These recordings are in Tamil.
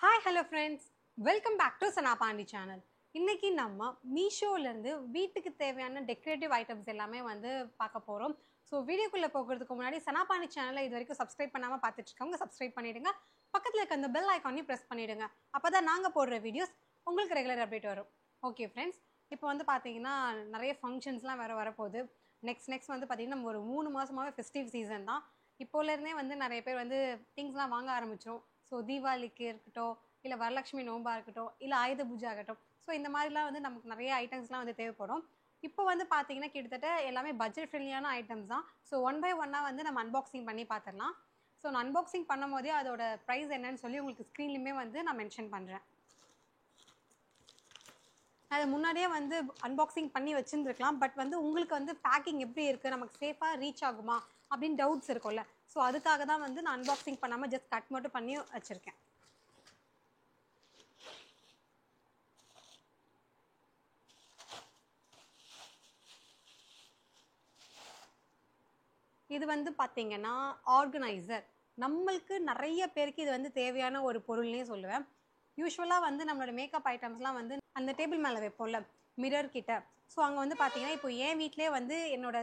Hi, hello friends. Welcome back to Sanapandi channel. இன்னைக்கு நம்ம மீஷோல இருந்து வீட்டுக்கு தேவையான டெக்கரேட்டிவ் ஐட்டம்ஸ் எல்லாமே வந்து பார்க்க போறோம். ஸோ வீடியோக்குள்ள போகிறதுக்கு முன்னாடி சனாபாண்டி சேனலை இது வரைக்கும் சப்ஸ்கிரைப் பண்ணாம பார்த்துட்டு இருக்கவங்க சப்ஸ்கிரைப் பண்ணிடுங்க. பக்கத்துல இருக்க அந்த பெல் ஐக்கானையும் பிரஸ் பண்ணிடுங்க. அப்பதான் நாங்க போடுற வீடியோஸ் உங்களுக்கு ரெகுலர் அப்டேட் வரும். ஓகே ஃப்ரெண்ட்ஸ், இப்போ வந்து பார்த்தீங்கன்னா நிறைய ஃபங்க்ஷன்ஸ்லாம் வரப்போகுது. நெக்ஸ்ட் வந்து பார்த்தீங்கன்னா நம்ம ஒரு 3 மாசமாவே ஃபெஸ்டிவ் சீசன் தான். இப்போலேருந்தே வந்து நிறைய பேர் வந்து திங்ஸ்லாம் வாங்க ஆரம்பிச்சிடும். ஸோ தீபாவளிக்கு இருக்கட்டும், இல்லை வரலட்சுமி நோம்பா இருக்கட்டும், இல்லை ஆயுத பூஜை ஆகட்டும், ஸோ இந்த மாதிரிலாம் வந்து நமக்கு நிறைய ஐட்டம்ஸ்லாம் வந்து தேவைப்படும். இப்போ வந்து பார்த்தீங்கன்னா கிட்டத்தட்ட எல்லாமே பட்ஜெட் ஃப்ரெண்ட்லியான ஐட்டம்ஸ் தான். ஸோ ஒன் பை ஒன்னாக வந்து நம்ம அன்பாக்சிங் பண்ணி பார்த்துடலாம். ஸோ நான் அன்பாக்சிங் பண்ணும் போதே அதோட ப்ரைஸ் என்னன்னு சொல்லி உங்களுக்கு ஸ்க்ரீன்லையுமே வந்து நான் மென்ஷன் பண்ணுறேன். அது முன்னாடியே வந்து அன்பாக்சிங் பண்ணி வச்சுருந்துருக்கலாம். பட் வந்து உங்களுக்கு வந்து பேக்கிங் எப்படி இருக்குது, நமக்கு சேஃபாக ரீச் ஆகுமா அப்படின்னு டவுட்ஸ் இருக்கும்ல. ஸோ அதுக்காக தான் வந்து நான் அன்பாக்சிங் பண்ணாமல் ஜஸ்ட் கட் மட்டும் பண்ணி வச்சுருக்கேன். இது வந்து பார்த்தீங்கன்னா ஆர்கனைசர். நம்மளுக்கு நிறைய பேருக்கு இது வந்து தேவையான ஒரு பொருள்னே சொல்லுவேன். யூஸ்வலாக வந்து நம்மளோட மேக்கப் ஐட்டம்ஸ்லாம் வந்து அந்த டேபிள் மேலே வைப்போம்ல, மிரர் கிட்ட. ஸோ அங்கே வந்து பார்த்தீங்கன்னா இப்போ என் வீட்டிலே வந்து என்னோட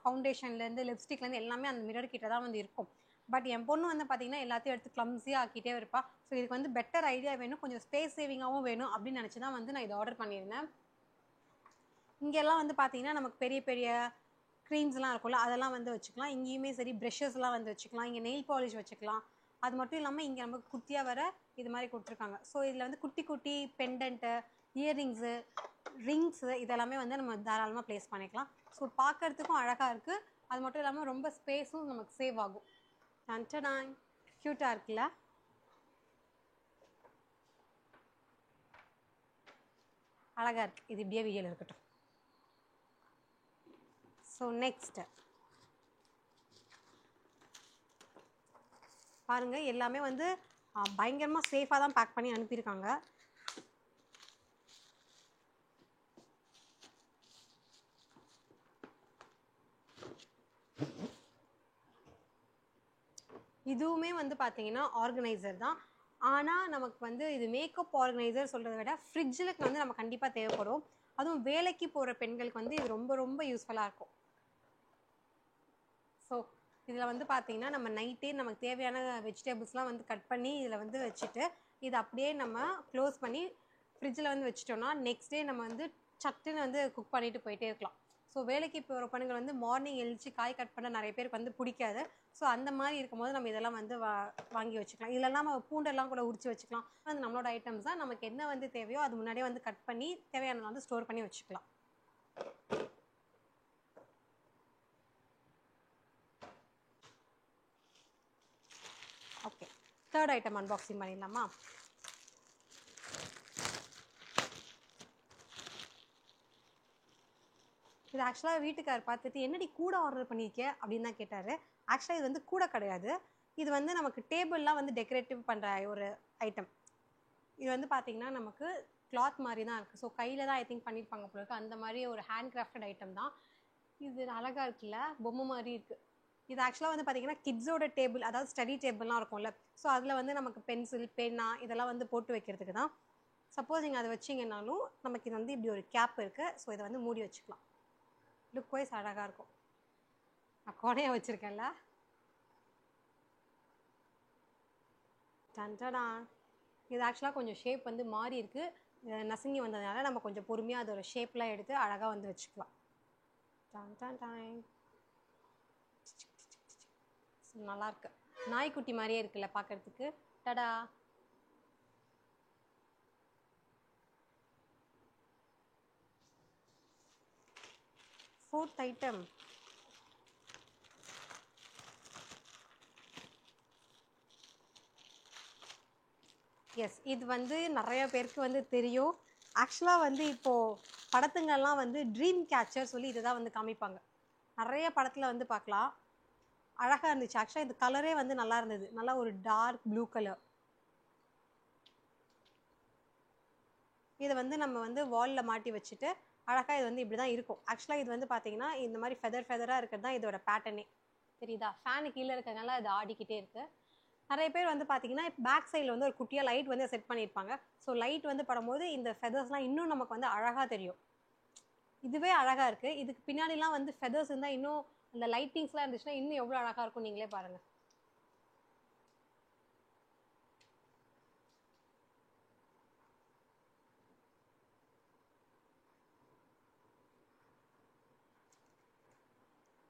ஃபவுண்டேஷன்லேருந்து லிப்ஸ்டிக்லேருந்து எல்லாமே அந்த மிரர் கிட்ட தான் வந்து இருக்கும். பட் என் பொண்ணு வந்து பார்த்தீங்கன்னா எல்லாத்தையும் எடுத்து க்ளம்ஸியாக ஆக்கிட்டே இருப்பா. ஸோ இதுக்கு வந்து பெட்டர் ஐடியா வேணும், கொஞ்சம் ஸ்பேஸ் சேவிங்காகவும் வேணும் அப்படின்னு நினச்சி தான் வந்து நான் இதை ஆர்டர் பண்ணியிருந்தேன். இங்கெல்லாம் வந்து பார்த்தீங்கன்னா நமக்கு பெரிய பெரிய க்ரீம்ஸ்லாம் இருக்கும்ல, அதெல்லாம் வந்து வச்சுக்கலாம். இங்கேயுமே சரி ப்ரெஷஸ்லாம் வந்து வச்சுக்கலாம். இங்கே நெயில் பாலிஷ் வச்சுக்கலாம். அது மட்டும் இல்லாமல் இங்கே நமக்கு குட்டியாக வர இது மாதிரி கொடுத்துருக்காங்க. ஸோ இதில் வந்து குட்டி குட்டி பெண்டன்ட்டு, இயர்ரிங்ஸு, ரிங்ஸு இதெல்லாமே வந்து நம்ம தாராளமாக ப்ளேஸ் பண்ணிக்கலாம். ஸோ பார்க்கறதுக்கும் அழகாக இருக்குது. அது மட்டும் இல்லாமல் ரொம்ப ஸ்பேஸும் நமக்கு சேவ் ஆகும். டன்டடான், க்யூட்டாக இருக்குல்ல. அழகாக இருக்குது. இது இப்படியே வீடியோவில் இருக்கட்டும். ஸோ நெக்ஸ்ட் பாருங்க, எல்லாமே வந்து பயங்கரமாக சேஃபாக தான் பேக் பண்ணி அனுப்பியிருக்காங்க. இதுவுமே வந்து பார்த்தீங்கன்னா ஆர்கனைசர் தான். ஆனால் நமக்கு வந்து இது மேக்கப் ஆர்கனைசர் சொல்கிறத விட ஃப்ரிட்ஜில் வந்து நம்ம கண்டிப்பாக தேவைப்படும். அதுவும் வேலைக்கு போகிற பெண்களுக்கு வந்து இது ரொம்ப ரொம்ப யூஸ்ஃபுல்லாக இருக்கும். ஸோ இதில் வந்து பார்த்தீங்கன்னா நம்ம நைட்டே நமக்கு தேவையான வெஜிடபிள்ஸ்லாம் வந்து கட் பண்ணி இதில் வந்து வச்சுட்டு இதை அப்படியே நம்ம க்ளோஸ் பண்ணி ஃப்ரிட்ஜில் வந்து வச்சுட்டோம்னா நெக்ஸ்ட் டே நம்ம வந்து சட்டுன்னு வந்து குக் பண்ணிட்டு போயிட்டே இருக்கலாம். ஸோ வேலைக்கு போகிற பெண்கள் வந்து மார்னிங் எழுச்சி காய் கட் பண்ண நிறைய பேருக்கு வந்து பிடிக்காது. ஸோ அந்த மாதிரி இருக்கும்போது நம்ம இதெல்லாம் வந்து வாங்கி வச்சுக்கலாம். இதெல்லாம் நம்ம பூண்டெல்லாம் கூட உரிச்சு வச்சுக்கலாம். அது நம்மளோட ஐட்டம்ஸ் தான். நமக்கு என்ன வந்து தேவையோ அது முன்னாடியே வந்து கட் பண்ணி தேவையானதை வந்து ஸ்டோர் பண்ணி வச்சுக்கலாம். ஓகே, தேர்ட் ஐட்டம் அன்பாக்சிங் பண்ணிடலாமா? இது ஆக்சுவலாக வீட்டுக்கார் பார்த்துட்டு என்னடி கூட ஆர்டர் பண்ணியிருக்கே அப்படின்னு தான் கேட்டார். ஆக்சுவலாக இது வந்து கூட கிடையாது. இது வந்து நமக்கு டேபிள்லாம் வந்து டெக்கரேட்டிவ் பண்ணுற ஒரு ஐட்டம். இது வந்து பார்த்தீங்கன்னா நமக்கு கிளாத் மாதிரி தான் இருக்குது. ஸோ கையில் தான் ஐ திங்க் பண்ணியிருப்பாங்க போல இருக்குது. அந்த மாதிரி ஒரு ஹேண்ட் கிராஃப்டட் ஐட்டம் தான் இது. அழகாக இருக்குல்ல, பொம்மை மாதிரி இருக்குது. இது ஆக்சுவலாக வந்து பார்த்தீங்கன்னா கிட்ஸோட டேபிள், அதாவது ஸ்டடி டேபிள்லாம் இருக்கும்ல. ஸோ அதில் வந்து நமக்கு பென்சில், பென்னா இதெல்லாம் வந்து போட்டு வைக்கிறதுக்கு தான். சப்போஸ் நீங்கள் அதை வச்சிங்கன்னாலும் நமக்கு இது வந்து இப்படி ஒரு கேப் இருக்குது. ஸோ இதை வந்து மூடி வச்சுக்கலாம். லுக் வைஸ் அழகாக இருக்கும். நான் கோணையாக வச்சுருக்கேன்ல. டன்டடா, இது ஆக்சுவலாக கொஞ்சம் ஷேப் வந்து மாறி இருக்குது. நசுங்கி வந்ததுனால நம்ம கொஞ்சம் பொறுமையாக அதோட ஷேப்லாம் எடுத்து அழகாக வந்து வச்சுக்கலாம். Done done done. நல்லாயிருக்கு. நாய்க்குட்டி மாதிரியே இருக்குல்ல பார்க்குறதுக்கு. டடா. Fourth item. எஸ், இது வந்து நிறைய பேருக்கு வந்து தெரியும். ஆக்சுவலாக வந்து இப்போது படத்துங்கள்லாம் வந்து ட்ரீம் கேச்சர் சொல்லி இதை தான் வந்து காமிப்பாங்க. நிறைய படத்தில் வந்து பார்க்கலாம். அழகாக இருந்துச்சு. ஆக்சுவலாக இந்த கலரே வந்து நல்லா இருந்தது. நல்லா ஒரு டார்க் ப்ளூ கலர். இதை வந்து நம்ம வந்து வாலில் மாட்டி வச்சுட்டு அழகாக இது வந்து இப்படி தான் இருக்கும். ஆக்சுவலாக இது வந்து பார்த்தீங்கன்னா இந்த மாதிரி ஃபெதராக இருக்கிறது தான் இதோட பேட்டர்னே. தெரியுதா? ஃபேனு கீழே இருக்கிறதுனால அது ஆடிக்கிட்டே இருக்குது. நிறைய பேர் வந்து பார்த்தீங்கன்னா பேக் சைடில் வந்து ஒரு குட்டியாக லைட் வந்து செட் பண்ணியிருப்பாங்க. ஸோ லைட் வந்து படும்போது இந்த ஃபெதர்ஸ்லாம் இன்னும் நமக்கு வந்து அழகாக தெரியும். இதுவே அழகாக இருக்குது. இதுக்கு பின்னாடிலாம் வந்து ஃபெதர்ஸ் இருந்தால் இன்னும் அந்த லைட்டிங்ஸ்லாம் இருந்துச்சுன்னா இன்னும் எவ்வளோ அழகாக இருக்கும் நீங்களே பாருங்கள்.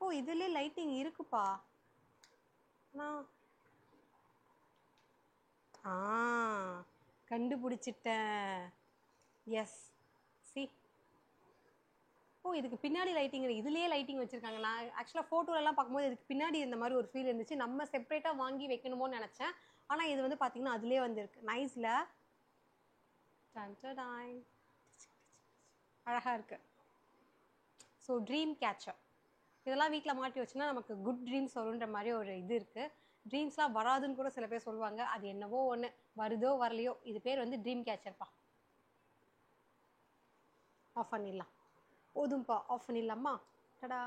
ஓ இதுலேயே லைட்டிங் இருக்குப்பா. நான் கண்டுபிடிச்சிட்டேன். S C. ஓ இதுக்கு பின்னாடி லைட்டிங் இருக்குது. இதுலேயே லைட்டிங் வச்சுருக்காங்க. நான் ஆக்சுவலாக ஃபோட்டோலலாம் பார்க்கும்போது இதுக்கு பின்னாடி இந்த மாதிரி ஒரு ஃபீல் இருந்துச்சு. நம்ம செப்பரேட்டாக வாங்கி வைக்கணுமோன்னு நினச்சேன். ஆனால் இது வந்து பார்த்தீங்கன்னா அதுலேயே வந்துருக்கு. நைஸில் அழகாக இருக்குது. ஸோ ட்ரீம் கேச்சர் இதெல்லாம் வீட்டில் மாட்டி வச்சுன்னா நமக்கு குட் ட்ரீம்ஸ் வருன்ற மாதிரி ஒரு இது இருக்குது. ட்ரீம்ஸ்லாம் வராதுன்னு கூட சில பேர் சொல்லுவாங்க. அது என்னவோ ஒன்று வருதோ வரலையோ இது பேர் வந்து ட்ரீம் கேச்சர்ப்பா. ஆஃப் பண்ணிடலாம். போதும்ப்பா ஆஃப் பண்ணிடலாமா? டடா.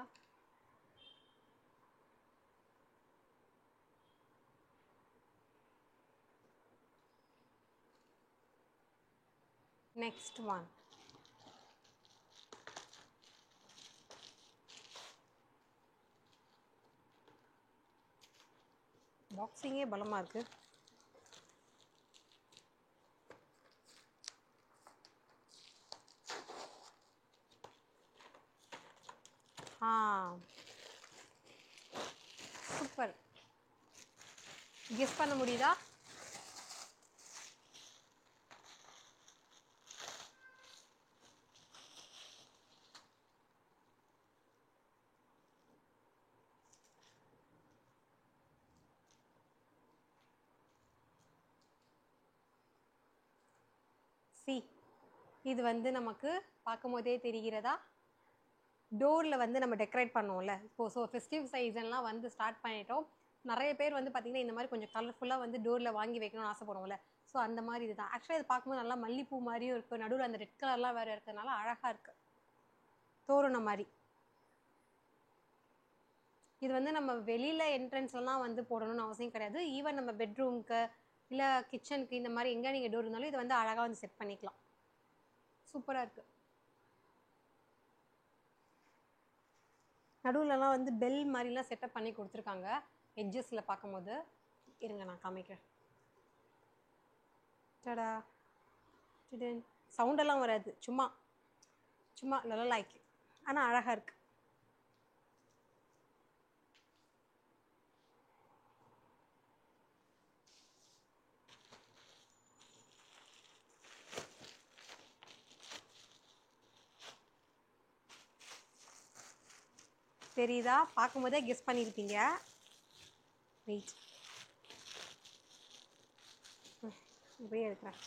Next one. பாக்ஸிங்கே பலமாக இருக்குது. சூப்பர். கெஸ் பண்ண முடியுதா? சி இது வந்து நமக்கு பார்க்கும் போதே தெரிகிறதா? டோரில் வந்து நம்ம டெக்கரேட் பண்ணுவோம்ல. இப்போது ஸோ ஃபெஸ்டிவ் சீசன்லாம் வந்து ஸ்டார்ட் பண்ணிட்டோம். நிறைய பேர் வந்து பார்த்திங்கன்னா இந்த மாதிரி கொஞ்சம் கலர்ஃபுல்லாக வந்து டோரில் வாங்கி வைக்கணும்னு ஆசைப்படுவோம்ல. ஸோ அந்த மாதிரி இதுதான். ஆக்சுவலாக இது பார்க்கும்போது நல்லா மல்லிப்பூ மாதிரியும் இருக்குது. நடுவில் அந்த ரெட் கலர்லாம் வேறு இருக்கிறதுனால அழகாக இருக்குது. தோரணம் மாதிரி. இது வந்து நம்ம வெளியில் என்ட்ரன்ஸ்லாம் வந்து போடணும்னு அவசியம் கிடையாது. ஈவன் நம்ம பெட்ரூம்க்கு இல்லை கிச்சனுக்கு இந்த மாதிரி எங்கே நீங்கள் டோர் இருந்தாலும் இதை வந்து அழகாக வந்து செட் பண்ணிக்கலாம். சூப்பராக இருக்குது. நடுவுலலாம் வந்து பெல் மாதிரிலாம் செட்டப் பண்ணி கொடுத்துருக்காங்க எட்ஜஸில் பார்க்கும்போது. இருங்க நான் காமிக்கிறேன். டடா. சவுண்டெல்லாம் வராது. சும்மா சும்மா நல்லா லைக். ஆனால் அழகாக இருக்குது. தெரியுதா? பார்க்கும்போதே கெஸ் பண்ணியிருப்பீங்க. வெயிட் இப்படியே இருக்கிறேன்.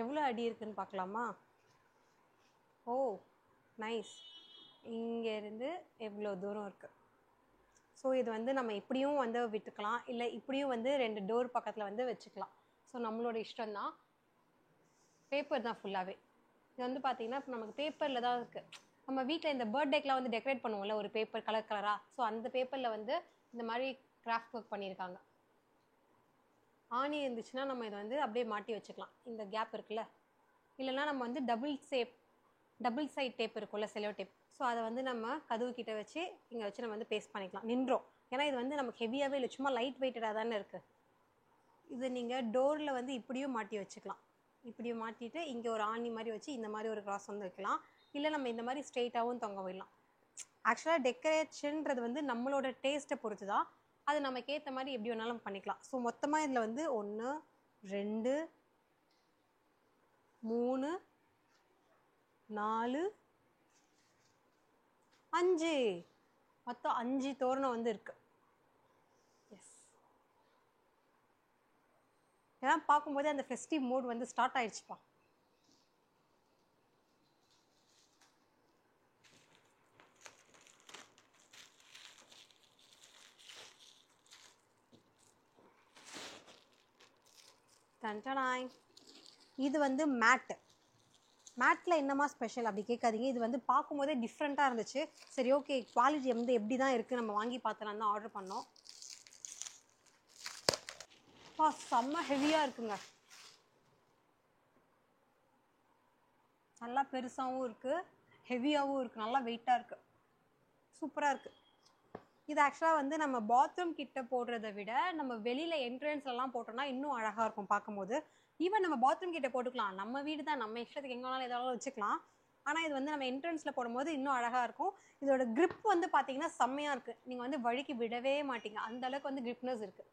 எவ்வளோ அடி இருக்குன்னு பார்க்கலாமா? ஓ நைஸ். இங்கேருந்து எவ்வளோ தூரம் இருக்குது. ஸோ இது வந்து நம்ம இப்படியும் வந்து விட்டுக்கலாம், இல்லை இப்படியும் வந்து 2 டோர் பக்கத்தில் வந்து வச்சுக்கலாம். ஸோ நம்மளோட இஷ்டம்தான். பேப்பர் தான் ஃபுல்லாகவே. இது வந்து பார்த்தீங்கன்னா இப்போ நமக்கு பேப்பரில் தான் இருக்குது. நம்ம வீட்டில் இந்த பர்த்டேக்கெலாம் வந்து டெக்கரேட் பண்ணுவோம்ல ஒரு பேப்பர் கலர் கலராக. ஸோ அந்த பேப்பரில் வந்து இந்த மாதிரி கிராஃப்ட் ஒர்க் பண்ணியிருக்காங்க. ஆணி இருந்துச்சுன்னா நம்ம இதை வந்து அப்படியே மாட்டி வச்சுக்கலாம். இந்த கேப் இருக்குல்ல. இல்லைன்னா நம்ம வந்து டபுள் சைட் டேப் இருக்கும்ல, செலோ டேப். ஸோ அதை வந்து நம்ம கதவு கிட்ட வச்சு இங்கே வச்சு நம்ம வந்து பேஸ்ட் பண்ணிக்கலாம். நின்றோம். ஏன்னா இது வந்து நமக்கு ஹெவியாகவே இல்லை, சும்மா லைட் வெயிட்டடாக தானே இருக்குது. இது நீங்கள் டோரில் வந்து இப்படியும் மாட்டி வச்சுக்கலாம். இப்படியும் மாட்டிட்டு இங்கே ஒரு ஆணி மாதிரி வச்சு இந்த மாதிரி ஒரு கிராஸ் வந்து வைக்கலாம். இல்லை நம்ம இந்த மாதிரி ஸ்ட்ரெயிட்டாகவும் தொங்க விடலாம். ஆக்சுவலாக டெக்கரேஷன்றது வந்து நம்மளோட டேஸ்ட்டை பொறுத்து தான். அது நமக்கு ஏற்ற மாதிரி எப்படி வேணாலும் பண்ணிக்கலாம். ஸோ மொத்தமாக இதில் வந்து 1 2 3 4 5 மொத்தம் 5 தோரணம் வந்து இருக்கு. எஸ் இதெல்லாம் பார்க்கும்போது அந்த ஃபெஸ்டிவ் மூட் வந்து ஸ்டார்ட் ஆயிடுச்சுப்பா. டன்டனாய். இது வந்து மேட்டு. மேட்டில் என்னமா ஸ்பெஷல் அப்படி கேட்காதீங்க. இது வந்து பார்க்கும்போதே டிஃப்ரெண்ட்டாக இருந்துச்சு. சரி ஓகே குவாலிட்டி வந்து எப்படி தான் இருக்குது நம்ம வாங்கி பார்த்தலாம் தான் ஆர்டர் பண்ணோம். செம்ம ஹெவியாக இருக்குங்க. நல்லா பெருசாகவும் இருக்குது, ஹெவியாகவும் இருக்குது, நல்லா வெயிட்டாக இருக்குது, சூப்பராக இருக்குது. இது ஆக்சுவலாக வந்து நம்ம பாத்ரூம் கிட்ட போடுறத விட நம்ம வெளியில் என்ட்ரன்ஸ்லாம் போட்டோம்னா இன்னும் அழகாக இருக்கும் பார்க்கும்போது. ஈவன் நம்ம பாத்ரூம் கிட்ட போட்டுக்கலாம், நம்ம வீடு தான், நம்ம இஷ்டத்துக்கு எங்கே வேணாலும் எதாவது வச்சுக்கலாம். ஆனால் இது வந்து நம்ம என்ட்ரன்ஸில் போடும்போது இன்னும் அழகாக இருக்கும். இதோட கிரிப் வந்து பார்த்தீங்கன்னா செம்மையாக இருக்குது. நீங்கள் வந்து வழுக்கி விடவே மாட்டீங்க, அந்த அளவுக்கு வந்து கிரிப்னஸ் இருக்குது.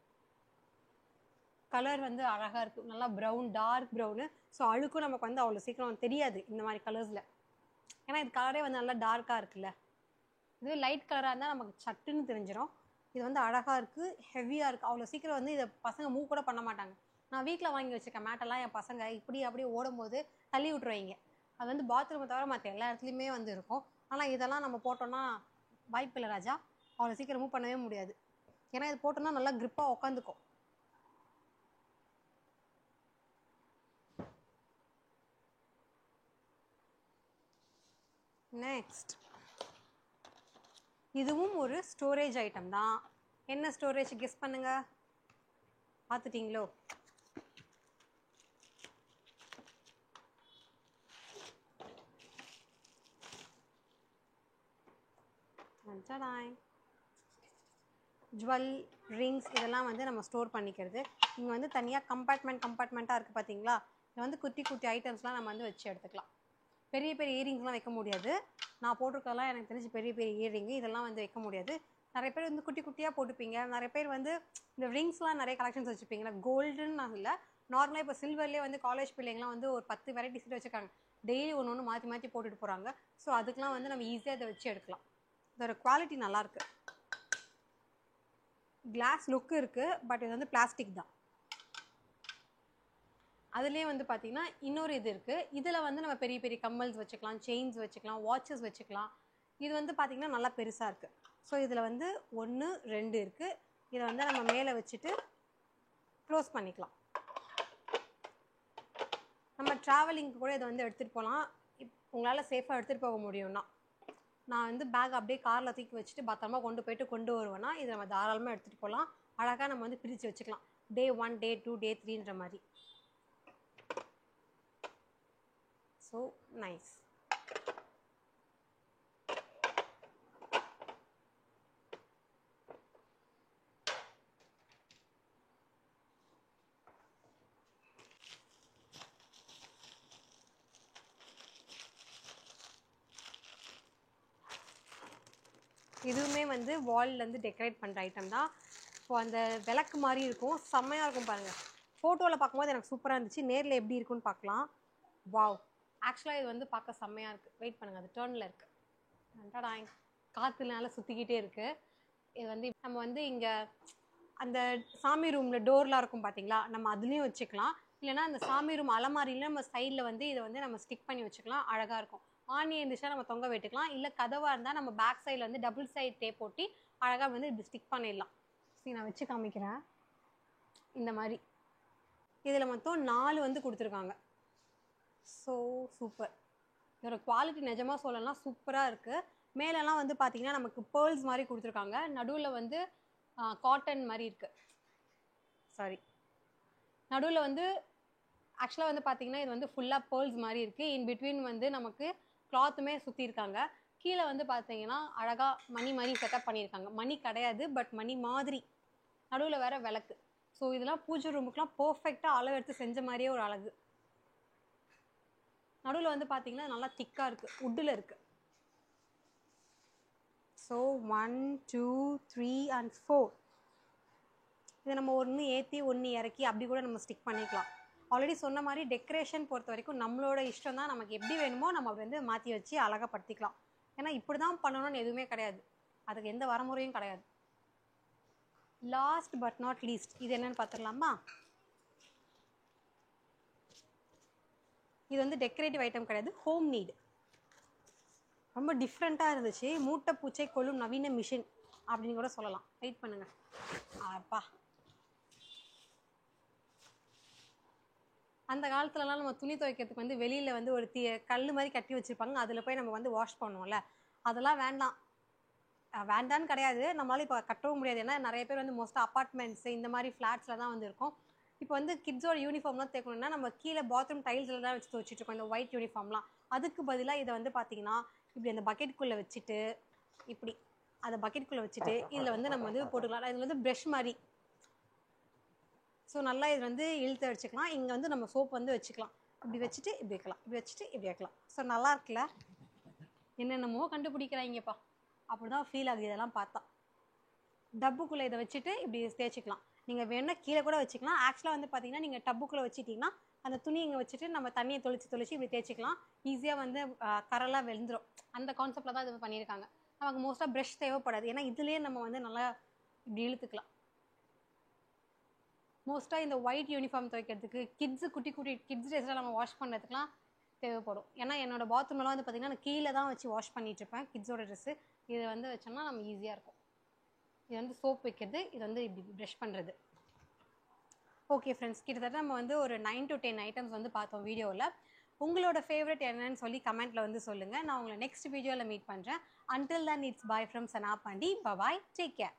கலர் வந்து அழகாக இருக்குது, நல்லா ப்ரௌன், டார்க் ப்ரௌனு. ஸோ அழுக்கும் நமக்கு வந்து அவ்வளோ சீக்கிரம் தெரியாது இந்த மாதிரி கலர்ஸில். ஏன்னா இது கலரே வந்து நல்லா டார்க்காக இருக்குல்ல. இதுவே லைட் கலராக இருந்தால் நமக்கு சட்டுன்னு தெரிஞ்சிடும். இது வந்து அழகாக இருக்குது, ஹெவியாக இருக்குது. அவ்வளோ சீக்கிரம் வந்து இதை பசங்க மூவ் கூட பண்ண மாட்டாங்க. நான் வீட்டில் வாங்கி வச்சுருக்கேன் மேட்டெல்லாம், என் பசங்க இப்படி அப்படியே ஓடும்போது தள்ளி விட்ருவாங்க. அது வந்து பாத்ரூமை தவிர மற்ற எல்லா இடத்துலையுமே வந்து இருக்கும். ஆனால் இதெல்லாம் நம்ம போட்டோன்னா வாய்ப்பில்லை ராஜா, அவ்வளோ சீக்கிரம் மூவ் பண்ணவே முடியாது. ஏன்னா இது போட்டோன்னா நல்லா கிரிப்பாக உட்காந்துக்கும். நெக்ஸ்ட் இதுவும் ஒரு ஸ்டோரேஜ் ஐட்டம் தான். என்ன ஸ்டோரேஜ் கெஸ் பண்ணுங்க? பார்த்துட்டிங்களோ? ஜுவல், ரிங்ஸ் இதெல்லாம் வந்து நம்ம ஸ்டோர் பண்ணிக்கிறது. இங்கே வந்து தனியாக கம்பார்ட்மெண்ட்டாக இருக்குது பார்த்தீங்களா? இது வந்து குட்டி குட்டி ஐட்டம்ஸ்லாம் நம்ம வந்து வச்சு எடுத்துக்கலாம். பெரிய பெரிய இயரிங்ஸ்லாம் வைக்க முடியாது. நான் போட்டிருக்கெல்லாம் எனக்கு தெரிஞ்சு பெரிய பெரிய இயரிங்கு இதெல்லாம் வந்து வைக்க முடியாது. நிறைய பேர் வந்து குட்டி குட்டியாக போட்டுப்பீங்க. நிறைய பேர் வந்து இந்த ரிங்ஸ்லாம் நிறைய கலெக்ஷன்ஸ் வச்சுப்பீங்களா. கோல்டுன்னு நான் இல்லை, நார்மலாக இப்போ சில்வர்லேயே வந்து காலேஜ் பிள்ளைங்கலாம் வந்து ஒரு 10 வெரைட்டிஸ் வச்சுருக்காங்க. டெய்லி ஒன்று ஒன்று மாற்றி மாற்றி போட்டுட்டு போகிறாங்க. ஸோ அதுக்கெலாம் வந்து நம்ம ஈஸியாக அதை வச்சு எடுக்கலாம். இதோட குவாலிட்டி நல்லாயிருக்கு, கிளாஸ் லுக்கு இருக்குது. பட் இது வந்து பிளாஸ்டிக் தான். அதுலேயே வந்து பார்த்திங்கன்னா இன்னொரு இது இருக்குது. இதில் வந்து நம்ம பெரிய பெரிய கம்மல்ஸ் வச்சுக்கலாம், செயின்ஸ் வச்சுக்கலாம், வாட்சஸ் வச்சுக்கலாம். இது வந்து பார்த்திங்கன்னா நல்லா பெருசாக இருக்குது. ஸோ இதில் வந்து 1 2 இருக்குது. இதை வந்து நம்ம மேலே வச்சுட்டு க்ளோஸ் பண்ணிக்கலாம். நம்ம ட்ராவலிங்க்கு கூட இதை வந்து எடுத்துகிட்டு போகலாம். உங்களால் சேஃபாக எடுத்துகிட்டு போக முடியும்னா. நான் வந்து பேக் அப்படியே காரில் தூக்கி வச்சுட்டு பத்திரமா கொண்டு வருவேன்னா இதை நம்ம தாராளமாக எடுத்துகிட்டு போகலாம். அழகாக நம்ம வந்து பிரித்து வச்சுக்கலாம், டே 1 டே 2 டே 3ன்ற மாதிரி. So nice. இதுவுமே வந்து வால்லேருந்து டெக்கரேட் பண்ணுற ஐட்டம் தான். இப்போ அந்த விளக்கு மாதிரி இருக்கும், செம்மையாக இருக்கும் பாருங்கள். ஃபோட்டோவில் பார்க்கும்போது எனக்கு சூப்பராக இருந்துச்சு, நேரில் எப்படி இருக்குன்னு பார்க்கலாம். வாவ், ஆக்சுவலாக இது வந்து பார்க்க செம்மையாக இருக்குது. வெயிட் பண்ணுங்கள், அது டர்னில் இருக்குது, காற்றுனால சுற்றிக்கிட்டே இருக்குது. இது வந்து நம்ம வந்து இங்கே அந்த சாமி ரூமில் டோர்லாம் இருக்கும் பார்த்தீங்களா, நம்ம அதுலேயும் வச்சுக்கலாம். இல்லைனா அந்த சாமி ரூம் அலமாரியில் நம்ம சைடில் வந்து இதை வந்து நம்ம ஸ்டிக் பண்ணி வச்சுக்கலாம், அழகாக இருக்கும். ஆணி இருந்துச்சுன்னா நம்ம தொங்க விட்டுக்கலாம். இல்லை கதவாக இருந்தால் நம்ம பேக் சைடில் வந்து டபுள் சைட் டேப் போட்டி அழகாக வந்து இப்படி ஸ்டிக் பண்ணிடலாம். சரி நான் வச்சு காமிக்கிறேன். இந்த மாதிரி இதில் மொத்தம் 4 வந்து கொடுத்துருக்காங்க. So super. இதோட குவாலிட்டி நிஜமாக சொல்லலாம் சூப்பராக இருக்குது. மேலெல்லாம் வந்து பார்த்திங்கன்னா நமக்கு பேர்ல்ஸ் மாதிரி கொடுத்துருக்காங்க. நடுவில் வந்து காட்டன் மாதிரி இருக்குது. சாரி, நடுவில் வந்து ஆக்சுவலாக வந்து பார்த்திங்கன்னா இது வந்து ஃபுல்லாக பேர்ல்ஸ் மாதிரி இருக்குது. இன் பிட்வீன் வந்து நமக்கு கிளாத்துமே சுற்றிருக்காங்க. கீழே வந்து பார்த்தீங்கன்னா அழகாக மணி மாதிரி செட்டப் பண்ணியிருக்காங்க. மணி கிடையாது, பட் மணி மாதிரி. நடுவில் வேறு விளக்கு. ஸோ இதெல்லாம் பூஜை ரூமுக்கெலாம் பர்ஃபெக்டாக அளவு எடுத்து செஞ்ச மாதிரியே ஒரு அழகு. நடுவில் வந்து பார்த்தீங்கன்னா நல்லா திக்காக இருக்குது, உட்டில் இருக்குது. ஸோ 1 2 3 and 4 இதை நம்ம ஒன்று ஏற்றி ஒன்று இறக்கி அப்படி கூட நம்ம ஸ்டிக் பண்ணிக்கலாம். ஆல்ரெடி சொன்ன மாதிரி டெக்கரேஷன் பொறுத்த வரைக்கும் நம்மளோட இஷ்டம் தான். நமக்கு எப்படி வேணுமோ நம்ம அப்படி வந்து மாற்றி வச்சு அழகாப்படுத்திக்கலாம். ஏன்னா இப்படி தான் பண்ணணும்னு எதுவுமே கிடையாது, அதுக்கு எந்த வரமுறையும் கிடையாது. லாஸ்ட் பட் நாட் லீஸ்ட் இது என்னன்னு பார்த்துடலாமா? இது வந்து டெக்கரேட்டிவ் ஐட்டம் கிடையாது, ஹோம் நீட். ரொம்ப டிஃப்ரெண்ட்டாக இருந்துச்சு. மூட்டை பூச்சை கொள்ளும் நவீன மிஷின் அப்படின்னு கூட சொல்லலாம். வெயிட் பண்ணுங்க. அப்பா, அந்த காலத்துலலாம் நம்ம துணி துவைக்கிறதுக்கு வந்து வெளியில் வந்து ஒரு கல் மாதிரி கட்டி வச்சுருப்பாங்க, அதில் போய் நம்ம வந்து வாஷ் பண்ணுவோம்ல, அதெல்லாம் வேண்டாம். வேண்டான்னு கிடையாது, நம்மளால இப்போ கட்டவும் முடியாது. ஏன்னா நிறைய பேர் வந்து மோஸ்ட்டாக அப்பார்ட்மெண்ட்ஸ் இந்த மாதிரி ஃப்ளாட்ஸில் தான் வந்து இருக்கும். இப்போ வந்து கிட்ஸோட யூனிஃபார்ம்லாம் தேக்கணும்னா நம்ம கீழே பாத்ரூம் டைல்ஸில் தான் வச்சு துவச்சிட்டு இருக்கோம், இந்த ஒயிட் யூனிஃபார்ம்லாம். அதுக்கு பதிலாக இதை வந்து பார்த்தீங்கன்னா இப்படி அந்த பக்கெட்டுக்குள்ளே வச்சுட்டு, இப்படி அதை பக்கெட்டுக்குள்ளே வச்சுட்டு இதில் வந்து நம்ம வந்து போட்டுக்கலாம். இது வந்து ப்ரஷ் மாதிரி. ஸோ நல்லா இது வந்து இழுத்து வச்சுக்கலாம். இங்கே வந்து நம்ம சோப் வந்து வச்சுக்கலாம். இப்படி வச்சுட்டு இப்படி வைக்கலாம், இப்படி வச்சுட்டு இப்படி வைக்கலாம். ஸோ நல்லா இருக்குல்ல, என்னென்னமோ கண்டுபிடிக்கிறாங்கப்பா, அப்படி தான் ஃபீல் ஆகுது இதெல்லாம் பார்த்தா. டப்புக்குள்ளே இதை வச்சுட்டு இப்படி தேய்ச்சிக்கலாம். நீங்கள் வேணா கீழே கூட வச்சுக்கலாம். ஆக்சுவலாக வந்து பார்த்தீங்கன்னா நீங்கள் டப்புக்குள்ளே வச்சுட்டிங்கன்னா அந்த துணி இங்கே வச்சுட்டு நம்ம தண்ணியை தொளிச்சு இப்படி தேய்ச்சிக்கலாம். ஈஸியாக வந்து கரெல்லாம் வெந்துடும். அந்த கான்செப்டில் தான் இது பண்ணியிருக்காங்க. நமக்கு மோஸ்ட்டாக ப்ரஷ் தேவைப்படாது, ஏன்னா இதுலேயே நம்ம வந்து நல்லா இப்படி இழுத்துக்கலாம். மோஸ்ட்டாக இந்த ஒயிட் யூனிஃபார்ம் துவைக்கிறதுக்கு குட்டி கிட்ஸ் ட்ரெஸ்லாம் நம்ம வாஷ் பண்ணுறதுக்குலாம் தேவைப்படும். ஏன்னா என்னோட பாத்ரூம்லாம் வந்து பார்த்திங்கன்னா நான் கீழே தான் வச்சு வாஷ் பண்ணிகிட்ருப்பேன் கிட்ஸோட ட்ரெஸ்ஸு. இதை வந்து வச்சோம்னா நம்ம ஈஸியாக இருக்கும். இது வந்து சோப் வைக்கிறது, இது வந்து இப்படி ப்ரஷ் பண்ணுறது. ஓகே ஃப்ரெண்ட்ஸ், கிட்டத்தட்ட நம்ம வந்து ஒரு 9 to 10 ஐட்டம்ஸ் வந்து பார்த்தோம் வீடியோவில். உங்களோட ஃபேவரட் என்னன்னு சொல்லி கமெண்ட்டில் வந்து சொல்லுங்கள். நான் உங்களை நெக்ஸ்ட் வீடியோவில் மீட் பண்ணுறேன். Until then, it's bye from Sana Pandi. Bye-bye. Take care.